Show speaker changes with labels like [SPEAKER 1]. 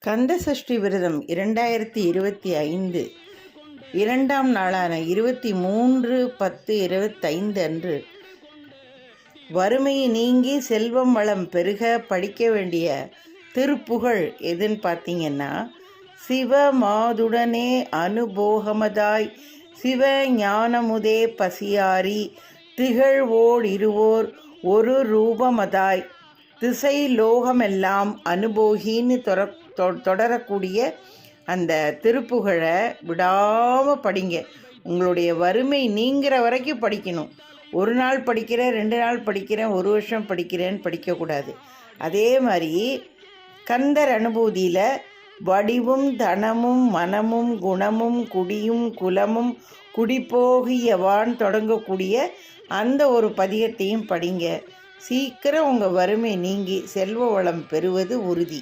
[SPEAKER 1] கந்தசஷ்டி விரதம் 2025 இரண்டாம் நாளான 23/10/25 அன்று வறுமை நீங்கி செல்வம் வளம் பெருக படிக்க வேண்டிய திருப்புகழ் எதுன்னு பார்த்தீங்கன்னா, சிவமாதுடனே அனுபோகமதாய் சிவ ஞானமுதே பசியாரி திகழ்வோர் இருவோர் ஒரு ரூபமதாய் திசை லோகமெல்லாம் அனுபோகின்னு தொடரக்கூடிய அந்த திருப்புகழை விடாமல் படிங்க. உங்களுடைய வறுமை நீங்கிற வரைக்கும் படிக்கணும். ஒரு நாள் படிக்கிறேன், 2 நாள் படிக்கிறேன், 1 வருஷம் படிக்கிறேன்னு படிக்கக்கூடாது. அதே மாதிரி கந்தர் அனுபூதியில் வடிவும் தனமும் மனமும் குணமும் குடியும் குலமும் குடிப்போகியவான் தொடங்கக்கூடிய அந்த ஒரு பதிகத்தையும் படிங்க. சீக்கிரம் உங்கள் வறுமை நீங்கி செல்வ வளம் பெறுவது உறுதி.